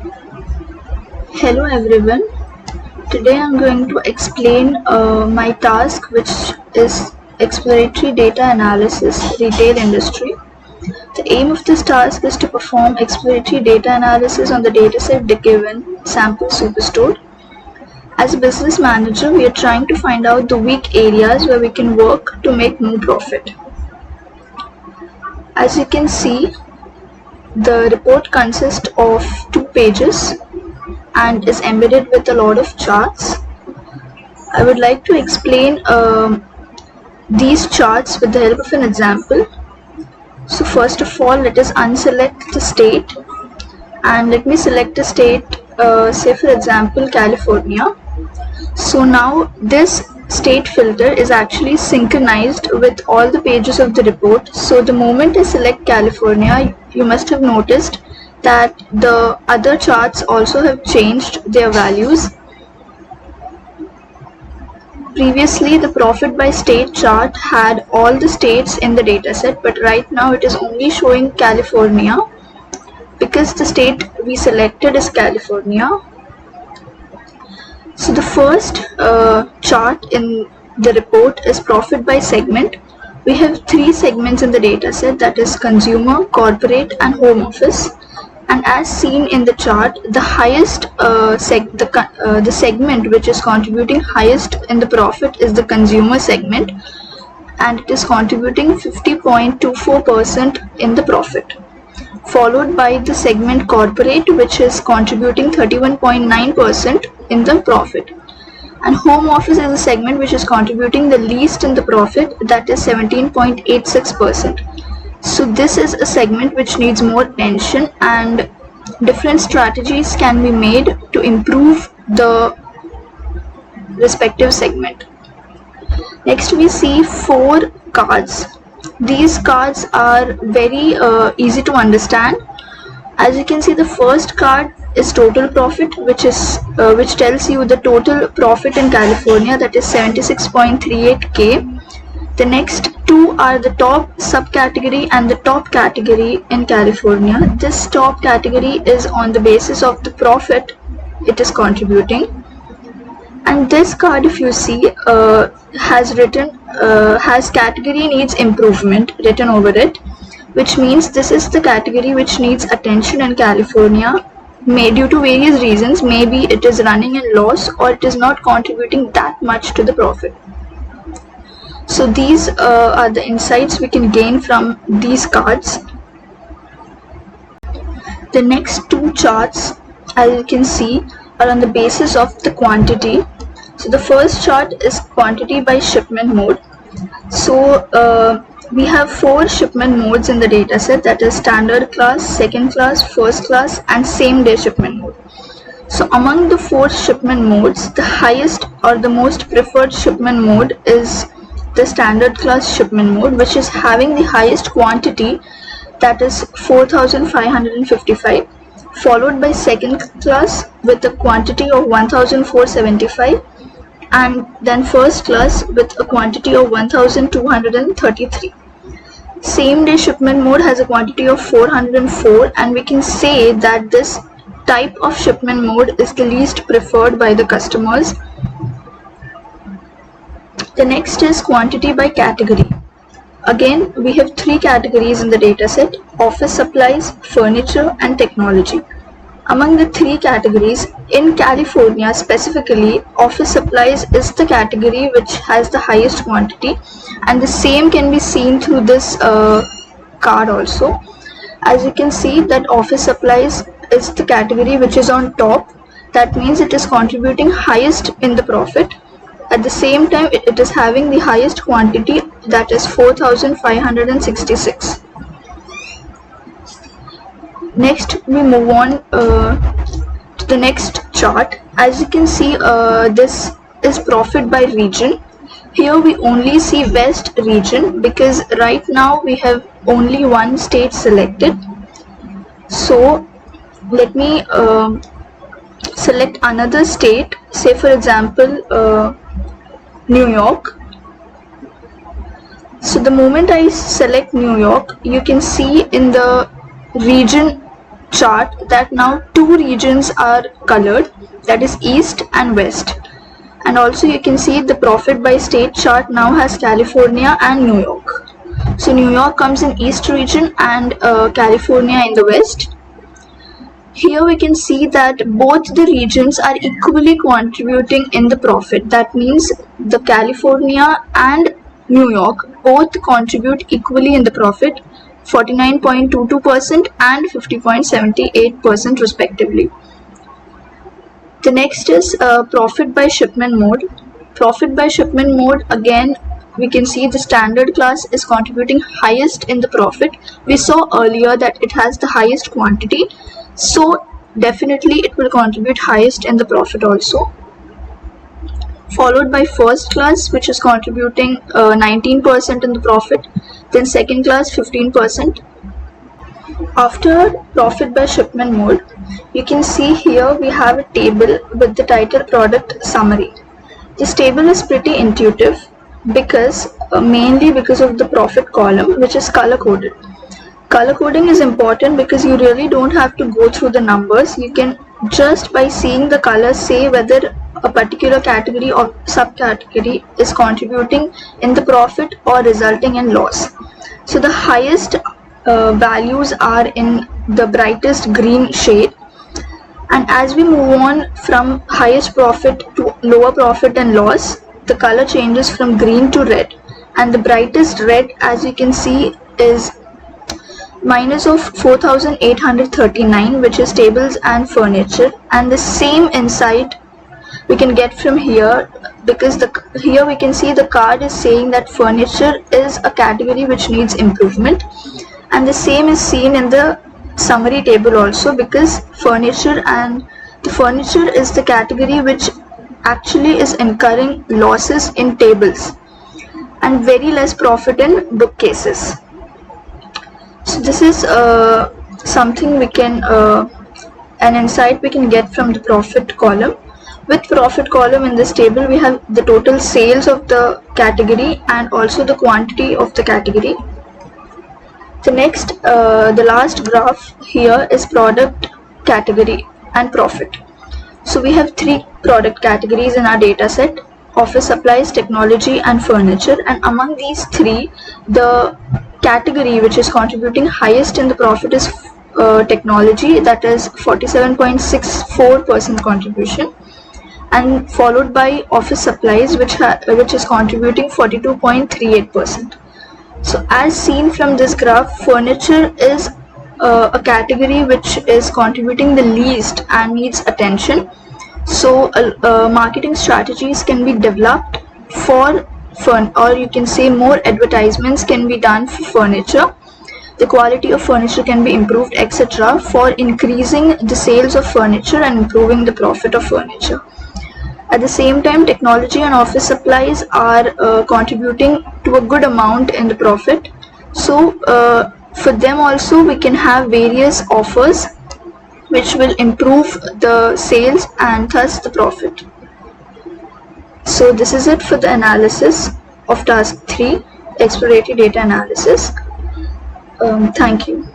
Hello everyone. Today I'm going to explain my task, which is exploratory data analysis retail industry. The aim of this task is to perform exploratory data analysis on the dataset given sample superstore. As a business manager, we are trying to find out the weak areas where we can work to make more profit. As you can see, the report consists of 2 pages and is embedded with a lot of charts. I would like to explain these charts with the help of an example. So first of all, let us unselect the state, and let me select a state, say for example California. So now this state filter is actually synchronized with all the pages of the report. So the moment I select California, you must have noticed that the other charts also have changed their values. Previously, the profit by state chart had all the states in the dataset, but right now it is only showing California because the state we selected is California. So the first chart in the report is profit by segment. We have 3 segments in the dataset, that is consumer, corporate and home office. And as seen in the chart, the highest the segment which is contributing highest in the profit is the consumer segment, and it is contributing 50.24% in the profit, followed by the segment corporate, which is contributing 31.9% in the profit, and home office is the segment which is contributing the least in the profit, that is 17.86%. So this is a segment which needs more attention, and different strategies can be made to improve the respective segment. Next we see 4 cards. These cards are very easy to understand. As you can see, the first card is total profit, which tells you the total profit in California, that is 76.38k. The next 2 are the top subcategory and the top category in California. This top category is on the basis of the profit it is contributing. And this card, if you see, has category needs improvement written over it, which means this is the category which needs attention in California, due to various reasons. Maybe it is running in loss, or it is not contributing that much to the profit. So these are the insights we can gain from these cards. The next 2 charts, as you can see, are on the basis of the quantity. So the first chart is quantity by shipment mode. So we have 4 shipment modes in the dataset, that is standard class, second class, first class and same day shipment mode. So among the 4 shipment modes, the highest or the most preferred shipment mode is the standard class shipment mode, which is having the highest quantity, that is 4555, followed by second class with a quantity of 1475, and then first class with a quantity of 1233. Same day shipment mode has a quantity of 404, and we can say that this type of shipment mode is the least preferred by the customers. The next is quantity by category. Again, we have 3 categories in the dataset: office supplies, furniture and technology. Among the 3 categories, in California specifically, office supplies is the category which has the highest quantity, and the same can be seen through this card also. As you can see that office supplies is the category which is on top. That means it is contributing highest in the profit. At the same time, it is having the highest quantity, that is 4566. Next we move on to the next chart. As you can see, this is profit by region. Here we only see West region because right now we have only one state selected. So let me select another state, say for example New York. So the moment I select New York, you can see in the region chart that now two regions are colored, that is East and West. And also you can see the profit by state chart now has California and New York. So New York comes in East region and California in the West. Here we can see that both the regions are equally contributing in the profit. That means the California and New York both contribute equally in the profit, 49.22% and 50.78% respectively. The next is profit by shipment mode. Profit by shipment mode, again we can see the standard class is contributing highest in the profit. We saw earlier that it has the highest quantity, so definitely it will contribute highest in the profit also. Followed by first class, which is contributing 19% in the profit, then second class 15%. After profit by shipment mode, you can see here we have a table with the title product summary. This table is pretty intuitive because mainly because of the profit column, which is color coded. Color coding is important because you really don't have to go through the numbers. You can just by seeing the colors say whether a particular category or subcategory is contributing in the profit or resulting in loss. So the highest values are in the brightest green shade, and as we move on from highest profit to lower profit and loss, the color changes from green to red, and the brightest red, as you can see, is minus of 4,839, which is tables and furniture. And the same insight we can get from here, because here we can see the card is saying that furniture is a category which needs improvement, and the same is seen in the summary table also, because furniture is the category which actually is incurring losses in tables and very less profit in bookcases. So this is something we can an insight we can get from the profit column. With profit column in this table, we have the total sales of the category and also the quantity of the category. The next, the last graph here is product category and profit. So we have three product categories in our data set: office supplies, technology and furniture. And among these three, the category which is contributing highest in the profit is technology, that is 47.64% contribution, and followed by office supplies, which is contributing 42.38%. So as seen from this graph, furniture is a category which is contributing the least and needs attention. So marketing strategies can be developed for or you can say more advertisements can be done for furniture. The quality of furniture can be improved, etc., for increasing the sales of furniture and improving the profit of furniture. At the same time, technology and office supplies are contributing to a good amount in the profit. So for them also we can have various offers which will improve the sales and thus the profit. So this is it for the analysis of task 3, exploratory data analysis. Thank you.